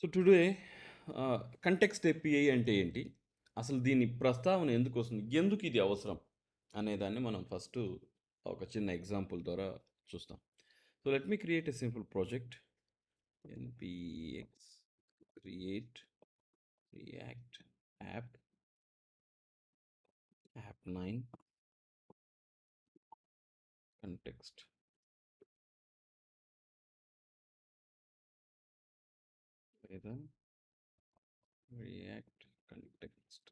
So today context API అంటే ఏంటి? అసలు దీని ప్రస్తావన ఎందుకొస్తుంది? ఎందుకు ఇది అవసరం? అనేదాన్ని మనం ఫస్టు ఒక చిన్న ఎగ్జాంపుల్ ద్వారా చూస్తాం. So let me create a simple project. NPX create react app, app 9 context. లేదా react context.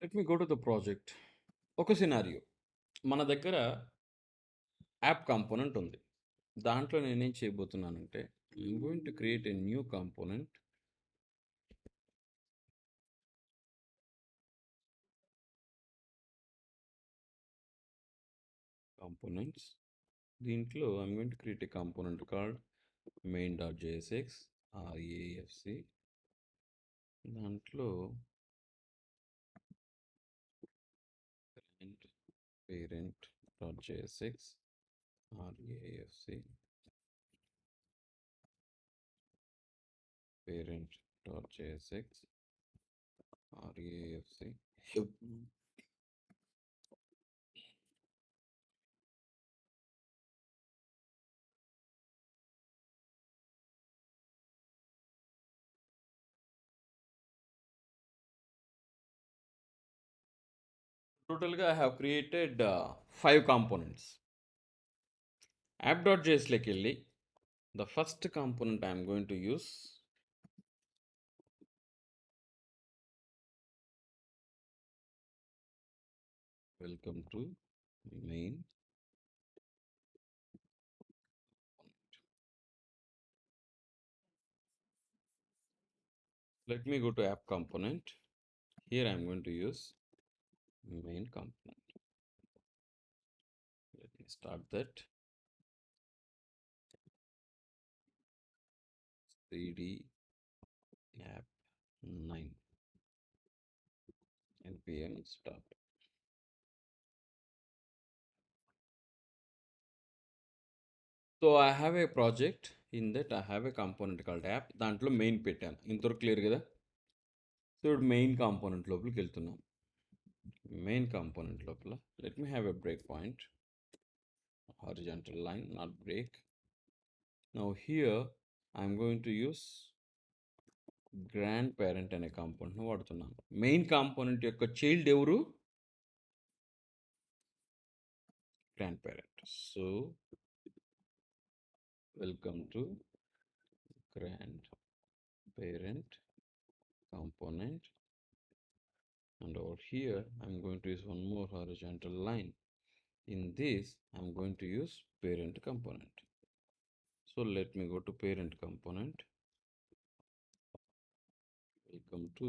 Let me go to the project. ఒక సినారియో. మన దగ్గర యాప్ కాంపోనెంట్ ఉంది. దాంట్లో నేనేం చేయబోతున్నానంటే I'm going to create a new component. Components దీంట్లో I'm going to create a component called main.jsx refc. దాంట్లో parent.jsx refc parent.jsx refc. టోటల్గా ఐ హ్యావ్ క్రియేటెడ్ 5 కాంపోనెంట్స్. app.jsలోకి వెళ్ళి the first component I am going to use welcome to main. Let me go to app component. Here I am going to use main component. Let me start that. 3D app 9 npm start. So I have a project. In that I have a component called app. దాంట్లో main పెట్టాను. ఇంతవరకు clear కదా? So ఇప్పుడు main component లోపలికి వెళ్తున్నాం. Main component లోపల let me have a break point. Horizontal line, not break. Now here I'm going to use grand parent అనే కాంపోనెంట్ను వాడుతున్నాను. మెయిన్ కాంపోనెంట్ యొక్క చైల్డ్ ఎవరు? Grand parent. So welcome to grand parent component, and over here I'm going to use one more horizontal line. In this I'm going to use parent component. So let me go to parent component. Welcome to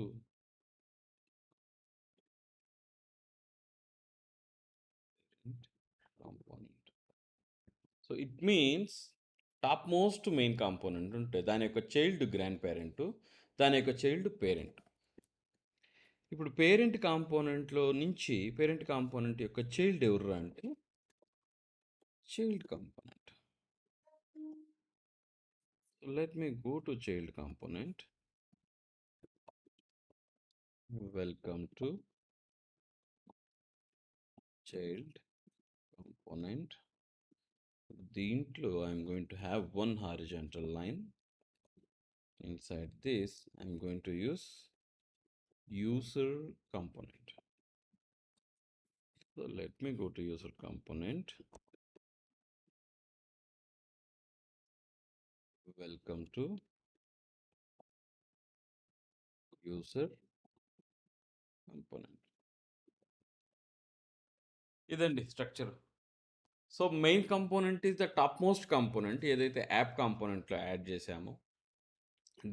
parent component. So it means top most main component ఉంటే దాని యొక్క child grandparent, దాని యొక్క child parent. ఇప్పుడు parent కాంపోనెంట్లో నుంచి parent component యొక్క child ఎవరు అంటే child component. Let me go to child component. Welcome to child component. దీంట్లో I'm going to have one horizontal line. Inside this I'm going to use user component. So let me go to user component. Welcome to user component. ఇదండి structure. So main component is the top most component ఏదైతే app కాంపోనెంట్లో add చేసామో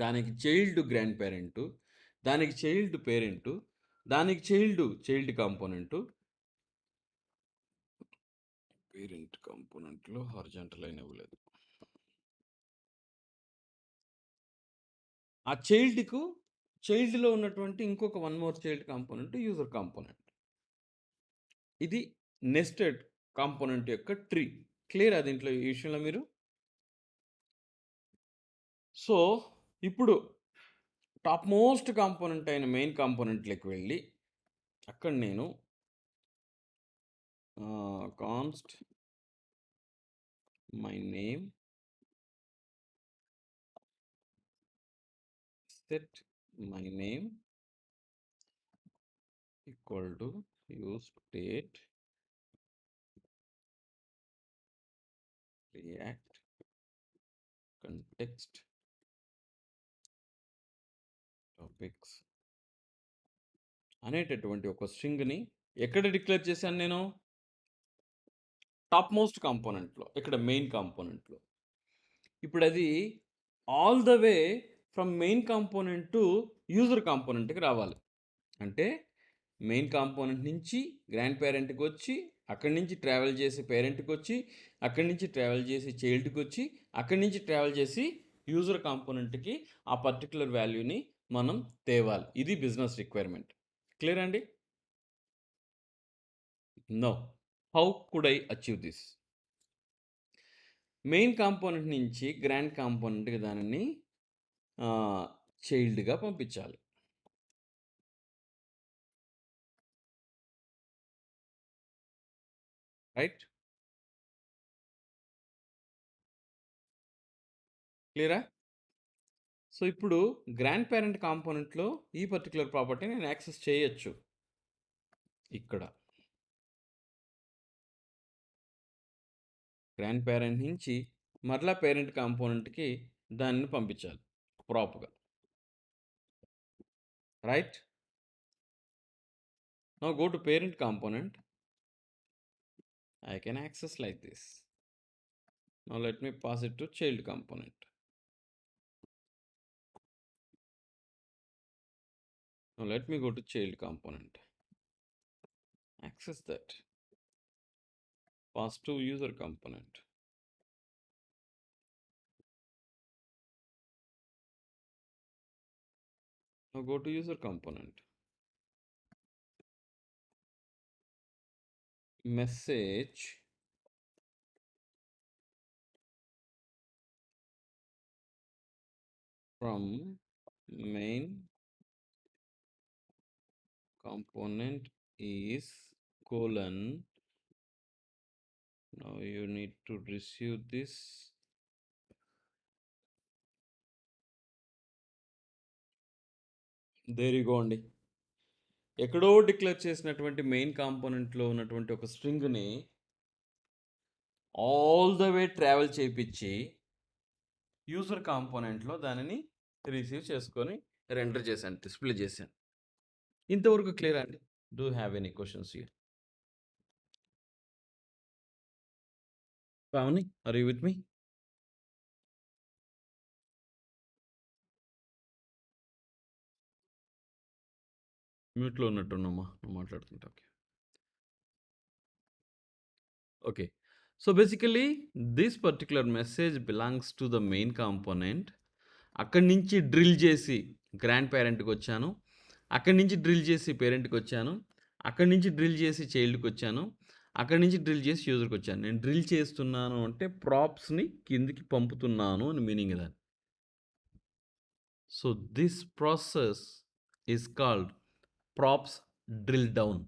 దానికి child grandparent, దానికి child parent, దానికి child component. Parent కాంపోనెంట్లో horizontal line ఇవ్వలేదు. ఆ చైల్డ్లో ఉన్నటువంటి ఇంకొక one more child component user component. ఇది నెస్టెడ్ కాంపోనెంట్ యొక్క ట్రీ. క్లియర్ దీంట్లో ఈ విషయంలో మీరు? సో ఇప్పుడు టాప్ మోస్ట్ కాంపోనెంట్ అయిన మెయిన్ కాంపోనెంట్లోకి వెళ్ళి అక్కడ నేను const my name set my name equal to use state react context topics అనేటటువంటి ఒక స్ట్రింగ్ని ఎక్కడ డిక్లేర్ చేశాను నేను? టాప్ మోస్ట్ కాంపోనెంట్లో, ఇక్కడ మెయిన్ కాంపోనెంట్లో. ఇప్పుడు అది all the way from main component to user కాంపోనెంట్కి రావాలి. అంటే మెయిన్ కాంపోనెంట్ నుంచి గ్రాండ్ పేరెంట్కి వచ్చి, అక్కడి నుంచి ట్రావెల్ చేసి పేరెంట్కి వచ్చి, అక్కడి నుంచి ట్రావెల్ చేసి చైల్డ్కి వచ్చి, అక్కడి నుంచి ట్రావెల్ చేసి యూజర్ కాంపోనెంట్కి ఆ పర్టికులర్ వాల్యూని మనం తేవాలి. ఇది బిజినెస్ రిక్వైర్మెంట్. క్లియర్ అండి? No, how could I achieve this? Main component నుంచి గ్రాండ్ కాంపోనెంట్కి దానిని చైల్డ్గా పంపించాలి. రైట్? క్లియరా? సో ఇప్పుడు గ్రాండ్ పేరెంట్ కాంపోనెంట్లో ఈ పర్టికులర్ ప్రాపర్టీ నేను యాక్సెస్ చేయొచ్చు. ఇక్కడ గ్రాండ్ పేరెంట్ నుంచి మరలా పేరెంట్ కాంపోనెంట్కి దాన్ని పంపించాలి ప్రాప్గా. Right? Now go to parent component. I can access like this. Now let me pass it to child component. Now let me go to child component. Access that. Pass to user component. Now go to user component. Message from main component is colon. Now you need to receive this. There you go అండి. ఎక్కడో declare చేసినటువంటి main కాంపోనెంట్లో ఉన్నటువంటి ఒక స్ట్రింగ్ని all the way travel చేయించి user కాంపోనెంట్లో దానిని receive చేసుకొని render చేశాను, display చేశాను. ఇంతవరకు క్లియర్ అండి? Do have any questions here? Pavani, are you with me? మ్యూట్లో ఉన్నట్టున్నామా, నువ్వు మాట్లాడుతుంటా. Okay okay. So basically this particular message belongs to the main component. అక్కడి నుంచి డ్రిల్ చేసి గ్రాండ్ పేరెంట్కి వచ్చాను, అక్కడి నుంచి డ్రిల్ చేసి పేరెంట్కి వచ్చాను, అక్కడి నుంచి డ్రిల్ చేసి చైల్డ్కి వచ్చాను, అక్కడి నుంచి డ్రిల్ చేసి యూజర్కి వచ్చాను. నేను డ్రిల్ చేస్తున్నాను అంటే ప్రాప్స్ని కిందికి పంపుతున్నాను అని మీనింగ్ దాన్ని. So this process is called props drill down.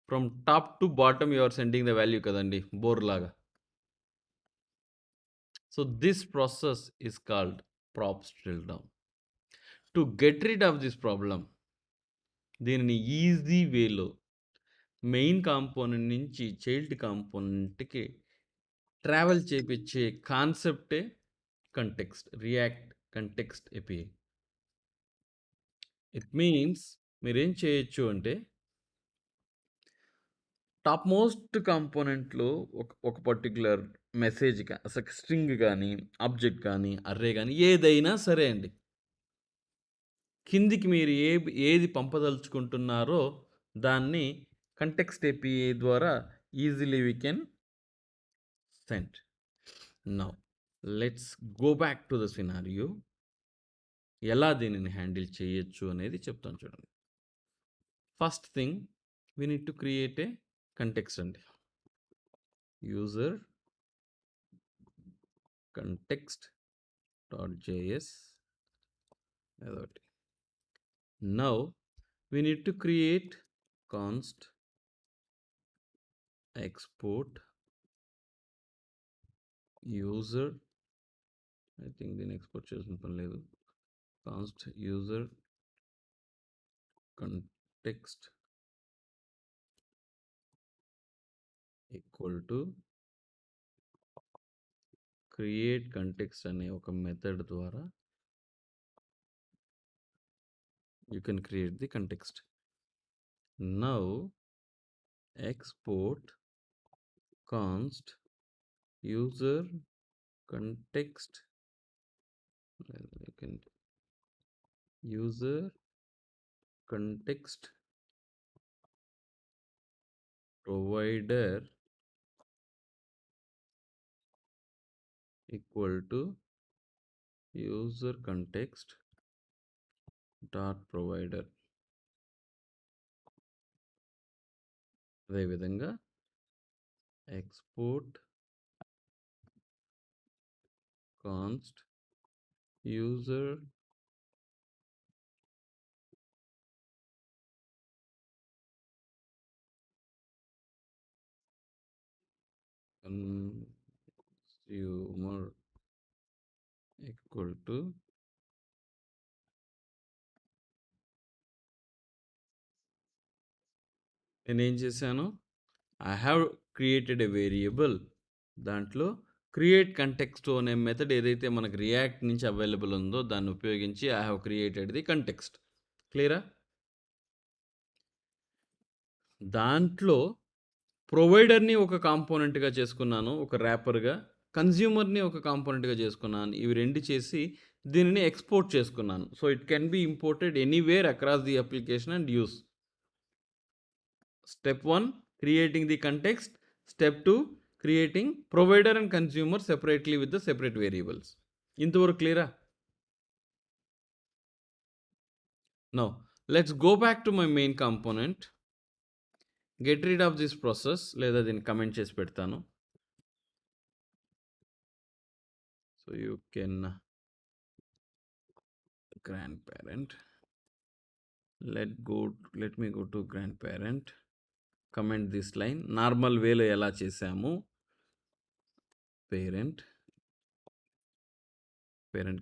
From top to bottom you are sending the value కదండి, బోర్ లాగా. So this process is called props drill down. To get rid of this problem, దీనిని easy వేలో main component నుంచి child కాంపోనెంట్కి travel చేపించే కాన్సెప్టే context, react context API. It means మీరేం చేయొచ్చు అంటే టాప్ మోస్ట్ కాంపోనెంట్లో ఒక పర్టిక్యులర్ మెసేజ్ స్ట్రింగ్ కానీ ఆబ్జెక్ట్ కానీ అర్రే కానీ ఏదైనా సరే అండి, కిందికి మీరు ఏది పంపదలుచుకుంటున్నారో దాన్ని కంటెక్స్ట్ ఏపీఐ ద్వారా easily we can send. Now let's go back to the scenario. ఎలా దీనిని హ్యాండిల్ చేయొచ్చు అనేది చెప్తాను చూడండి. First thing we need to create a context అండి. యూజర్ కంటెక్స్ట్ డాట్ జేఎస్ అదొకటి. Now we need to create const export user, I think దీన్ని export చేసిన పని లేదు, const user context equal to create context అనే ఒక మెథడ్ ద్వారా you can create the context. Now export const user context, you can user context provider equal to user context dot provider. అదేవిధంగా export const user consumer equal to నేనేం చేశాను, I have created a variable, దాంట్లో create context అనే method ఏదైతే మనకు react నుంచి available ఉందో దాన్ని ఉపయోగించి I have created the context. క్లియరా? దాంట్లో ప్రొవైడర్ని ఒక కాంపోనెంట్గా చేసుకున్నాను, ఒక ర్యాపర్గా, కన్జ్యూమర్ని ఒక కాంపోనెంట్గా చేసుకున్నాను. ఇవి రెండు చేసి దీనిని ఎక్స్పోర్ట్ చేసుకున్నాను. So it can be imported anywhere across the application and use. Step 1, creating the context. Step 2, creating provider and consumer separately with the separate variables. ఇంతవరకు క్లియరా? Now let's go back to my main component. Get rid of this process, లేదా దీన్ని comment చేసి పెడతాను. So you can grandparent. Let me go to grandparent. Comment this line. Normal వేలో ఎలా చేసాము, parent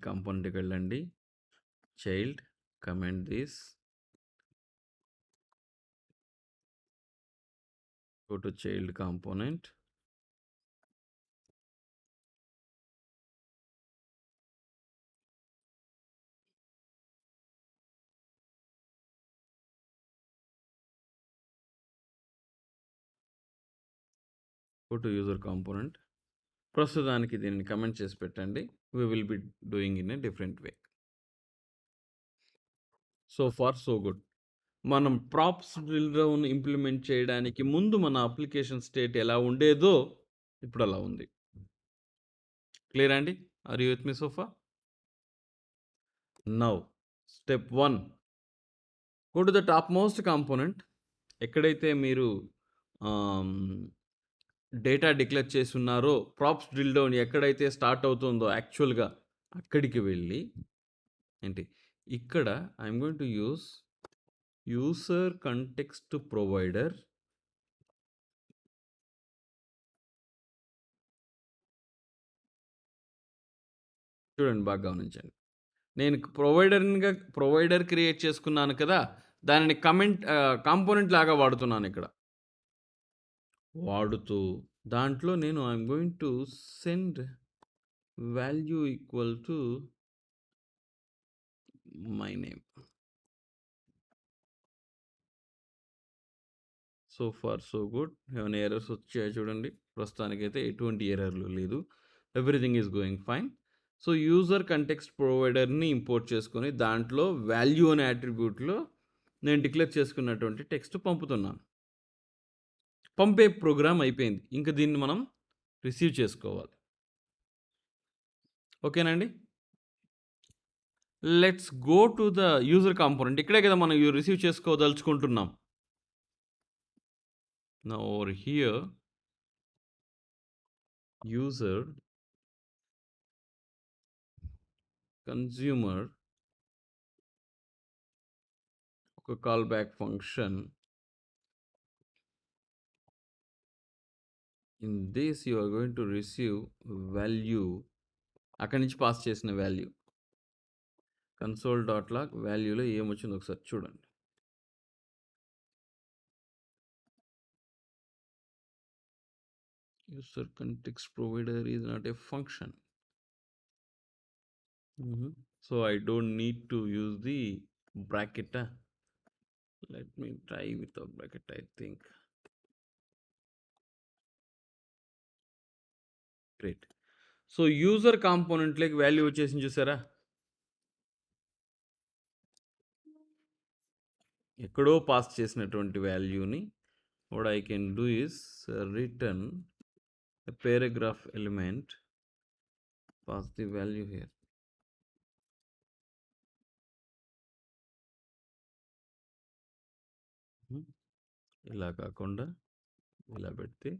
కాంపోనెంట్కి వెళ్ళండి, child comment this, go to child component, go to user component. ప్రస్తుతానికి దీనిని కమెంట్ చేసి పెట్టండి. we will be doing in a different way. So far so good. మనం props drill down implement చేయడానికి ముందు మన అప్లికేషన్ స్టేట్ ఎలా ఉండేదో ఇప్పుడు అలా ఉంది. క్లియర్ అండి? Are you with me so far? Now step 1, go to the top most component. ఎక్కడైతే మీరు డేటా డిక్లేర్ చేసి ఉన్నారో, ప్రాప్స్ డ్రిల్ డౌన్ ఎక్కడైతే స్టార్ట్ అవుతుందో యాక్చువల్గా అక్కడికి వెళ్ళి ఏంటి, ఇక్కడ I'm going to use user context provider చూడండి, బాగా గమనించండి. నేను ప్రొవైడర్ క్రియేట్ చేసుకున్నాను కదా! దానిని కాంపోనెంట్ లాగా వాడుతున్నాను ఇక్కడ. వాడుతూ దాంట్లో నేను I'm going to send value equal to my name. So far so good. ఏమైనా ఎర్రర్స్ వచ్చాయో చూడండి. ప్రస్తుతానికైతే ఎటువంటి ఎర్రర్లు లేదు. Everything is going fine. So user context ప్రొవైడర్ని ఇంపోర్ట్ చేసుకొని దాంట్లో వాల్యూ అనే అట్రిబ్యూట్లో నేను డిక్లేర్ చేసుకున్నటువంటి టెక్స్ట్ పంపుతున్నాను. పంపే ప్రోగ్రామ్ అయిపోయింది. ఇంక దీన్ని మనం రిసీవ్ చేసుకోవాలి. ఓకేనండి. Let's go to the user component. ఇక్కడే కదా మనం రిసీవ్ చేసుకోదలుచుకుంటున్నాం. Now over here user consumer ఒక callback function. In this you are going to receive value. అక్కడి నుంచి పాస్ చేసిన వాల్యూ కన్సోల్ డాట్ లాగ్ వాల్యూలో ఏమొచ్చిందో ఒకసారి చూడండి. User context provider is not a function. So I don't need to use the bracket. Let me try without bracket, I think. Great. So user కాంపోనెంట్లోకి value వచ్చేసింది చూసారా? ఎక్కడో pass చేసినటువంటి వాల్యూని what I can do is return a paragraph element, pass the value here. ఇలా కాకుండా ఇలా పెడితే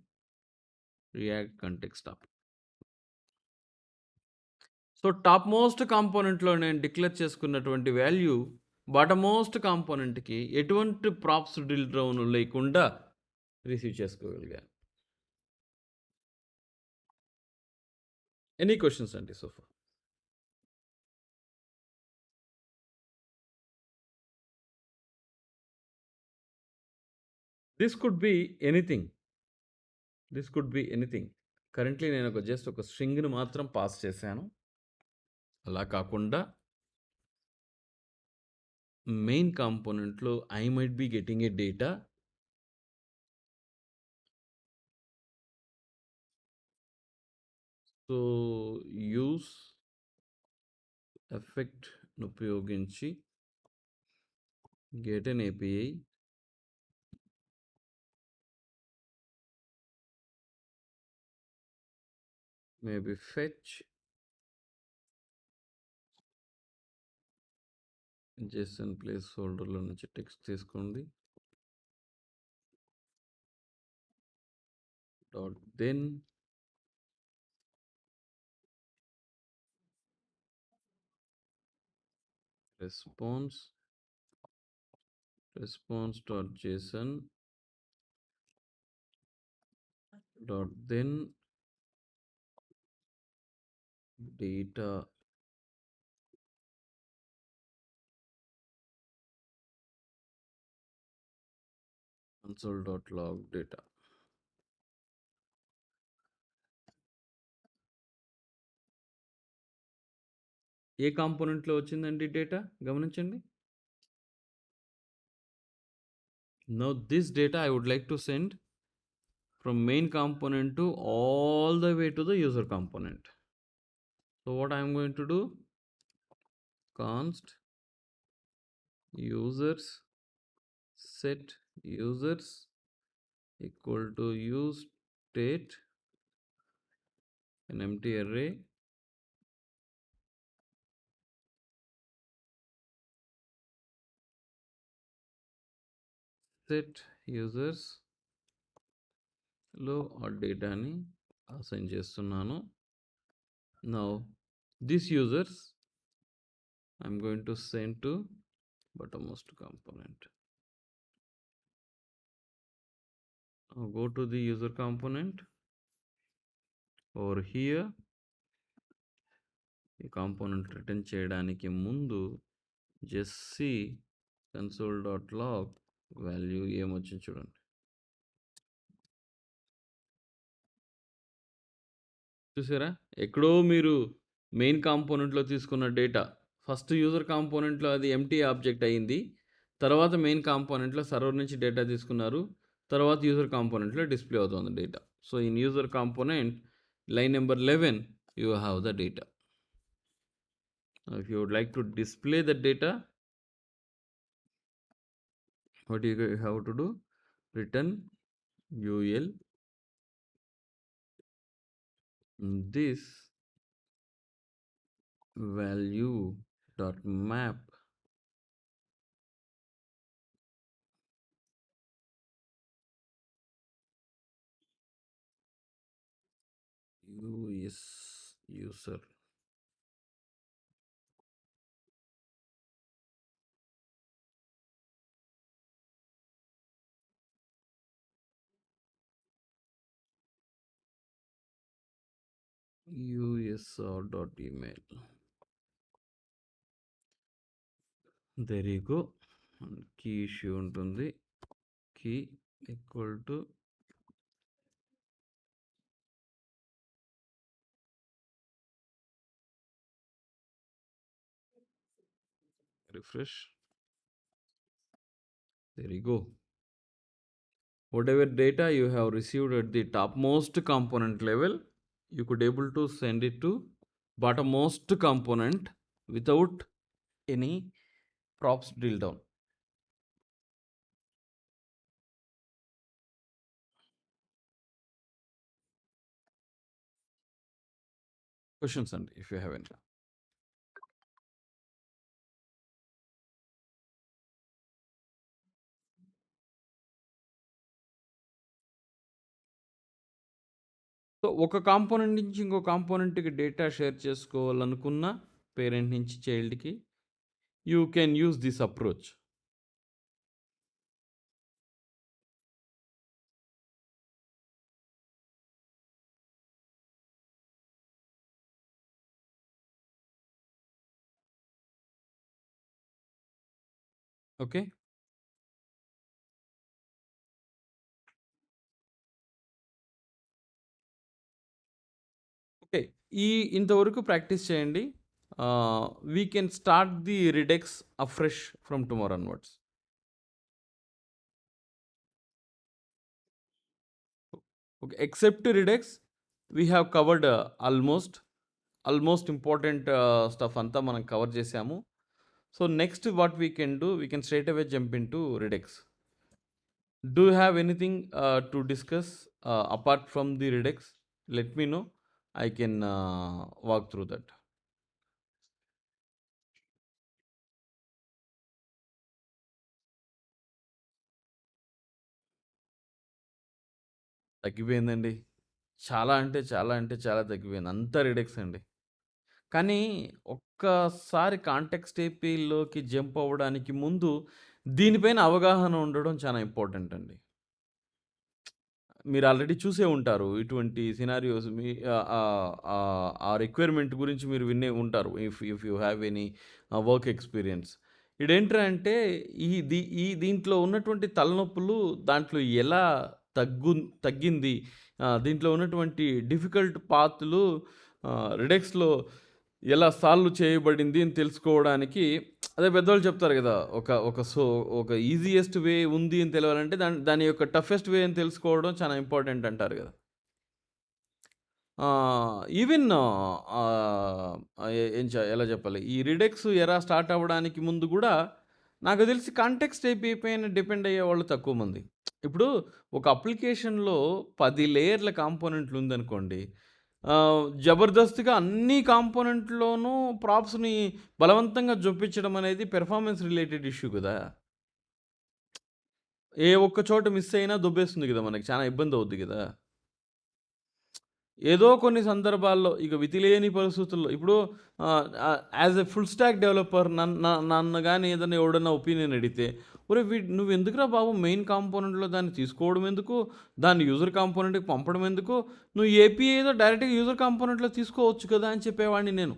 react context top. So top most కాంపోనెంట్లో నేను డిక్లేర్ చేసుకున్నటువంటి వాల్యూ బాటమ్ మోస్ట్ కాంపోనెంట్కి ఎటువంటి ప్రాప్స్ డ్రిల్ డౌన్ లేకుండా రిసీవ్ చేసుకోగలిగాను. ఎనీ క్వశ్చన్స్ అండి so far? This could be anything. Currently నేను జస్ట్ ఒక స్ట్రింగ్ని మాత్రం పాస్ చేశాను. అలా కాకుండా మెయిన్ కాంపోనెంట్లో I might be getting a data. So యూస్ ఎఫెక్ట్ను ఉపయోగించి get an API, maybe fetch JSON ప్లేస్ హోల్డర్లో నుంచి టెక్స్ట్ తీసుకోండి. Dot then response dot json dot then data console dot log data. ఏ కాంపోనెంట్లో వచ్చిందండి డేటా గమనించండి. Now this data I would like to send from main component to all the way to the user component. So what I am going to do, const users set users equal to use state an empty array set users లో ఆ డేటాని assign చేస్తున్నాను. Now this users I'm going to send to bottommost component. Now go to the user component. Over here ఈ component return చేయడానికి ముందు just see console.log value ఏమొచ్చింది చూడండి. చూసారా? ఎక్కడో మీరు మెయిన్ కాంపోనెంట్‌లో తీసుకున్న డేటా ఫస్ట్ యూజర్ కాంపోనెంట్‌లో అది ఎంప్టీ ఆబ్జెక్ట్ అయింది. తర్వాత మెయిన్ కాంపోనెంట్‌లో సర్వర్ నుంచి డేటా తీసుకున్నారు. తర్వాత యూజర్ కాంపోనెంట్‌లో డిస్‌ప్లే అవుతుంది data. So, in user component line number 11 you have the data. Now, if you would like to display the data, what you have to do? Return ul this value dot map us user usr dot email. There you go. Key issue ఉంటుంది. Key equal to refresh. There you go. Whatever data you have received at the topmost component level, you could able to send it to bottommost component without any props drill down. Questions and if you have any. So ఒక component నుంచి ఇంకో కాంపోనెంట్కి data share చేసుకోవాలనుకున్న parent నుంచి చైల్డ్కి you can use this approach. Okay, okay. ఈ ఇంతవరకు practice చేయండి. We can start the Redux afresh from tomorrow onwards. Okay, except redux we have covered almost important stuff అంతా మనం కవర్ చేసాము. So next what we can do, we can straight away jump in to redux. Do you have anything to discuss apart from the Redux? Let me know. I can walk through that. తగ్గిపోయిందండి. చాలా తగ్గిపోయింది. అంతా redux అండి. కానీ ఒక్కసారి context ఏపీలోకి jump అవ్వడానికి ముందు దీనిపైన అవగాహన ఉండడం చాలా ఇంపార్టెంట్ అండి. మీరు ఆల్రెడీ చూసే ఉంటారు ఇటువంటి సినారియోస్. మీ ఆ రిక్వైర్మెంట్ గురించి మీరు వినే ఉంటారు. If you have any work experience. ఇదేంట్రా అంటే దీంట్లో ఉన్నటువంటి తలనొప్పులు దాంట్లో ఎలా తగ్గింది, దీంట్లో ఉన్నటువంటి డిఫికల్ట్ పాత్లు రిడెక్స్లో ఎలా సాల్వ్ చేయబడింది అని తెలుసుకోవడానికి. అదే పెద్దవాళ్ళు చెప్తారు కదా, ఒక ఈజియెస్ట్ వే ఉంది అని తెలియాలంటే దాని యొక్క టఫెస్ట్ వే అని తెలుసుకోవడం చాలా ఇంపార్టెంట్ అంటారు కదా. ఈవెన్ ఎలా చెప్పాలి, ఈ రిడెక్స్ ఎరా స్టార్ట్ అవ్వడానికి ముందు కూడా నాకు తెలిసి కాంటెక్స్ట్ ఏపీఐ పైన డిపెండ్ అయ్యే వాళ్ళు తక్కువ మంది. ఇప్పుడు ఒక అప్లికేషన్లో 10 లేయర్ల కాంపోనెంట్లు ఉందనుకోండి, జబర్దస్త్గా అన్ని కాంపోనెంట్లోనూ ప్రాప్స్ని బలవంతంగా జొప్పించడం అనేది పెర్ఫార్మెన్స్ రిలేటెడ్ ఇష్యూ కదా. ఏ ఒక్క చోట మిస్ అయినా దొబ్బేస్తుంది కదా, మనకి చాలా ఇబ్బంది అవుద్ది కదా. ఏదో కొన్ని సందర్భాల్లో ఇక విధిలేని పరిస్థితుల్లో ఇప్పుడు as a full stack developer నన్ను కానీ ఏదైనా ఎవడన్నా ఒపీనియన్ అడిగితే, ఒరే నువ్వు ఎందుకురా బాబు మెయిన్ కాంపోనెంట్లో దాన్ని తీసుకోవడం ఎందుకు, దాన్ని యూజర్ కాంపోనెంట్కి పంపడం ఎందుకు, నువ్వు ఏపీఐ ఏదో డైరెక్ట్గా యూజర్ కాంపోనెంట్లో తీసుకోవచ్చు కదా అని చెప్పేవాడిని నేను.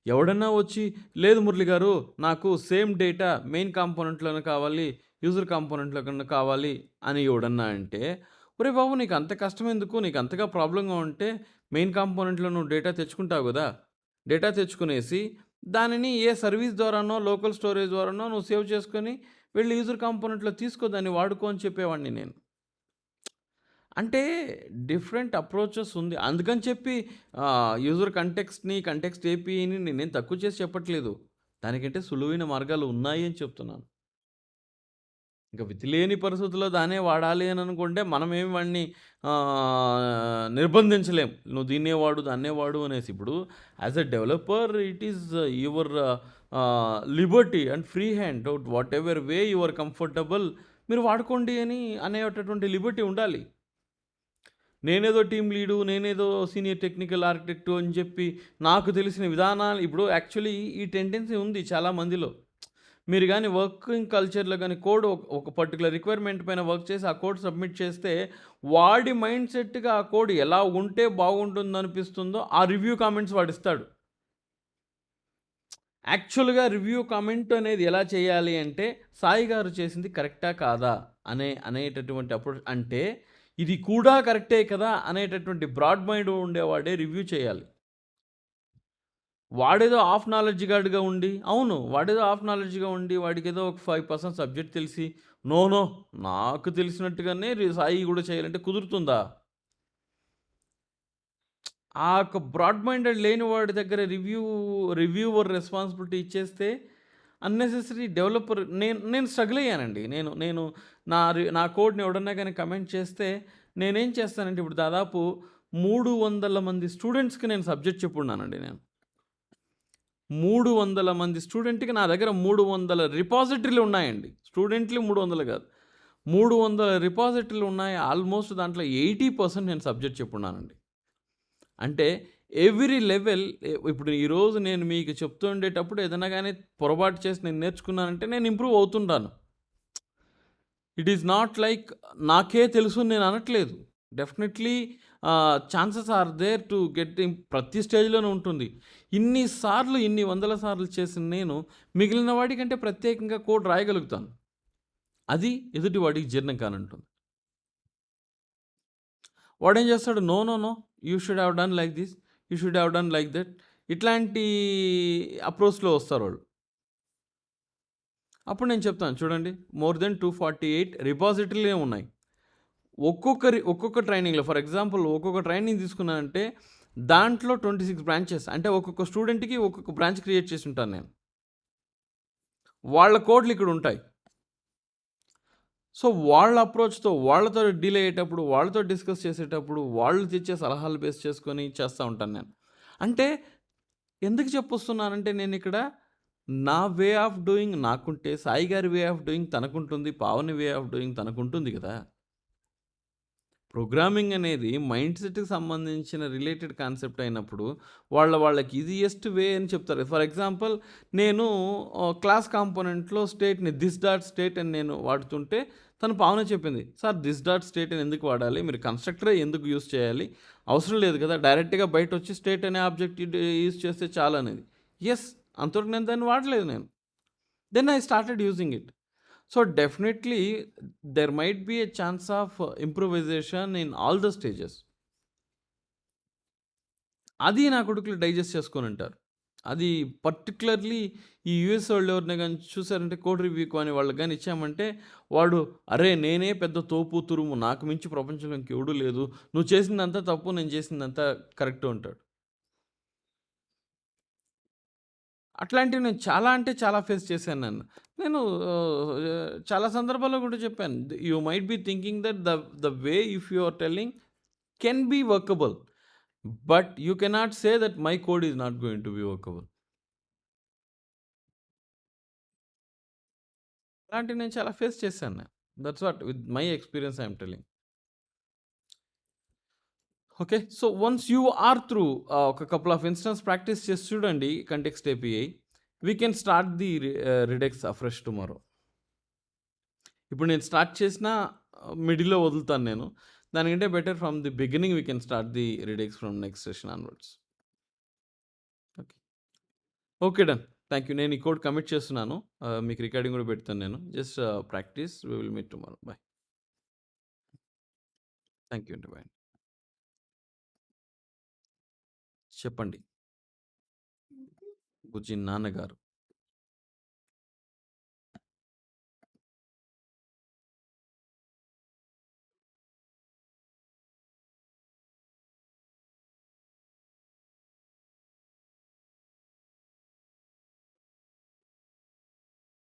ఎవడన్నా వచ్చి, లేదు మురళి గారు, నాకు సేమ్ డేటా మెయిన్ కాంపోనెంట్లోనే కావాలి, యూజర్ కాంపోనెంట్లో కన్నా కావాలి అని ఎవడన్నా అంటే, ఒరే బాబు నీకు అంత కష్టం ఎందుకు, నీకు అంతగా ప్రాబ్లంగా ఉంటే మెయిన్ కాంపోనెంట్లో నువ్వు డేటా తెచ్చుకుంటావు కదా, డేటా తెచ్చుకునేసి దానిని ఏ సర్వీస్ ద్వారానో లోకల్ స్టోరేజ్ ద్వారానో నువ్వు సేవ్ చేసుకొని వెళ్ళి యూజర్ కాంపోనెంట్లో తీసుకో, దాన్ని వాడుకో అని చెప్పేవాడిని నేను. అంటే డిఫరెంట్ అప్రోచెస్ ఉంది. అందుకని చెప్పి యూజర్ కంటెక్స్ట్ ఏపీని నేనేం తక్కువ చేసి చెప్పట్లేదు. దానికంటే సులువైన మార్గాలు ఉన్నాయి అని చెప్తున్నాను. ఇంక విధిలేని పరిస్థితుల్లో దాన్నే వాడాలి అని అనుకుంటే మనమేమి వాడిని నిర్బంధించలేం. నువ్వు దీన్నే వాడు, దాన్నే వాడు అనేసి. ఇప్పుడు as a developer it is your liberty and free hand. Whatever way you are comfortable మీరు వాడుకోండి అని అనేటటువంటి లిబర్టీ ఉండాలి. నేనేదో టీమ్ లీడు, నేనేదో సీనియర్ టెక్నికల్ ఆర్కిటెక్టు అని చెప్పి నాకు తెలిసిన విధానాలు ఇప్పుడు యాక్చువల్లీ ఈ టెండెన్సీ ఉంది చాలా మందిలో. మీరు కానీ వర్కింగ్ కల్చర్లో కానీ కోడ్ ఒక పర్టికులర్ రిక్వైర్మెంట్ పైన వర్క్ చేసి ఆ కోడ్ సబ్మిట్ చేస్తే వాడి మైండ్ సెట్గా ఆ కోడ్ ఎలా ఉంటే బాగుంటుంది అనిపిస్తుందో ఆ రివ్యూ కామెంట్స్ వాడు ఇస్తాడు. యాక్చువల్గా రివ్యూ కామెంట్ అనేది ఎలా చేయాలి అంటే, సాయి గారు చేసింది కరెక్టా కాదా అనేటటువంటి అప్రోచ్. అంటే ఇది కూడా కరెక్టే కదా అనేటటువంటి బ్రాడ్ మైండ్ ఉండేవాడే రివ్యూ చేయాలి. వాడేదో హాఫ్ నాలెడ్జ్ గార్డ్గా ఉండి, అవును వాడేదో హాఫ్ నాలెడ్జ్గా ఉండి వాడికి ఏదో ఒక 5% సబ్జెక్ట్ తెలిసి, నో నో నాకు తెలిసినట్టుగానే సాయి కూడా చేయాలంటే కుదురుతుందా? ఆ యొక్క బ్రాడ్ మైండెడ్ లేని వాడి దగ్గర రివ్యూవర్ రెస్పాన్సిబిలిటీ ఇచ్చేస్తే అన్నెసెసరీ డెవలపర్ నేను స్ట్రగుల్ అయ్యానండి. నేను నేను నా కోడ్ని ఎవడన్నా కానీ కమెంట్ చేస్తే నేనేం చేస్తానంటే, ఇప్పుడు దాదాపు 300 మంది స్టూడెంట్స్కి నేను సబ్జెక్ట్ చెప్పున్నానండి. నేను 300 మంది స్టూడెంట్కి నా దగ్గర 300 రిపాజిటరీలు ఉన్నాయండి. స్టూడెంట్లు 300 కాదు, 300 రిపాజిటరీలు ఉన్నాయి. ఆల్మోస్ట్ దాంట్లో 80% నేను సబ్జెక్ట్ చెప్పున్నానండి. అంటే ఎవ్రీ లెవెల్ ఇప్పుడు ఈరోజు నేను మీకు చెప్తుండేటప్పుడు ఏదైనా కానీ పొరపాటు చేసి నేను నేర్చుకున్నానంటే నేను ఇంప్రూవ్ అవుతుంటాను. ఇట్ ఈస్ నాట్ లైక్ నాకే తెలుసు నేను అనట్లేదు. Definitely chances are there to get ప్రతి స్టేజ్లోనే ఉంటుంది. ఇన్ని వందల సార్లు చేసిన నేను మిగిలిన వాడికంటే ప్రత్యేకంగా కోడ్ రాయగలుగుతాను. అది ఎదుటి వాడికి జీర్ణం కానంటుంది. వాడేం చేస్తాడు, no no no you should have done like this, you should have done like that, ఇట్లాంటి అప్రోచ్లో వస్తారు వాళ్ళు. అప్పుడు నేను చెప్తాను చూడండి, మోర్ దెన్ 248 రిపాజిటరీలే ఉన్నాయి. ఒక్కొక్క ట్రైనింగ్లో, ఫర్ ఎగ్జాంపుల్ ఒక్కొక్క ట్రైనింగ్ తీసుకున్నానంటే దాంట్లో 26 బ్రాంచెస్, అంటే ఒక్కొక్క స్టూడెంట్కి ఒక్కొక్క బ్రాంచ్ క్రియేట్ చేసి ఉంటాను నేను. వాళ్ళ కోడ్లు ఇక్కడ ఉంటాయి. సో వాళ్ళ అప్రోచ్తో వాళ్ళతో డీల్ అయ్యేటప్పుడు, వాళ్ళతో డిస్కస్ చేసేటప్పుడు వాళ్ళు తెచ్చే సలహాలు బేస్ చేసుకొని చేస్తూ ఉంటాను నేను. అంటే ఎందుకు చెప్పొస్తున్నానంటే, నేను ఇక్కడ నా వే ఆఫ్ డూయింగ్ నాకుంటే, సాయి గారి వే ఆఫ్ డూయింగ్ తనకుంటుంది, పావని వే ఆఫ్ డూయింగ్ తనకుంటుంది కదా. ప్రోగ్రామింగ్ అనేది మైండ్ సెట్కి సంబంధించిన రిలేటెడ్ కాన్సెప్ట్ అయినప్పుడు వాళ్ళకి ఈజియెస్ట్ వే అని చెప్తారు. ఫర్ ఎగ్జాంపుల్ నేను క్లాస్ కాంపోనెంట్లో స్టేట్ని దిస్ డాట్ స్టేట్ అని నేను వాడుతుంటే తను పావన చెప్పింది, సార్ దిస్ డాట్ స్టేట్ అని ఎందుకు వాడాలి, మీరు కన్స్ట్రక్టరే ఎందుకు యూస్ చేయాలి, అవసరం లేదు కదా, డైరెక్ట్గా బయట వచ్చి స్టేట్ అనే ఆబ్జెక్ట్ యూస్ చేస్తే చాలు అనేది. ఎస్, అంతవరకు నేను దాన్ని వాడలేదు నేను. Then I started using it. So definitely there might be a chance of improvisation in all the stages. అది నా కొడుకులు డైజెస్ట్ చేసుకొని ఉంటారు. అది పర్టికులర్లీ ఈ యూఎస్ వాళ్ళు ఎవరిని కానీ చూసారంటే, కోడ్ రివ్యూ కానీ వాళ్ళకి కానీ ఇచ్చామంటే వాడు, అరే నేనే పెద్ద తోపు తురుము, నాకు మించి ప్రపంచంలో ఇంకెవడూ లేదు, నువ్వు చేసిందంతా తప్పు, నేను చేసిందంతా కరెక్ట్ ఉంటాడు. అట్లాంటివి నేను చాలా అంటే చాలా ఫేస్ చేశాను నన్ను. నేను చాలా సందర్భాల్లో కూడా చెప్పాను. You might be thinking that the way if you are telling can be workable, but you cannot say that my code is not going to be workable. అలాంటివి నేను చాలా ఫేస్ చేశాను నేను. That's what with my experience I'm telling. Okay, so once you are through ఒక couple of instance practice చేసి చూడండి context API, we can start the Redux afresh tomorrow. ఇప్పుడు నేను స్టార్ట్ చేసిన మిడిల్లో వదులుతాను నేను. దానికంటే better from the beginning we can start the Redux from next session onwards. Okay. Okay. Done. Thank you. నేను ఈ కోడ్ కమిట్ చేస్తున్నాను. మీకు రికార్డింగ్ గూడా పెడతాను నేను. Just practice. We will meet tomorrow. Bye. Thank you అండి. బై. చెప్పండి. బుజ్జి నాన్నగారు.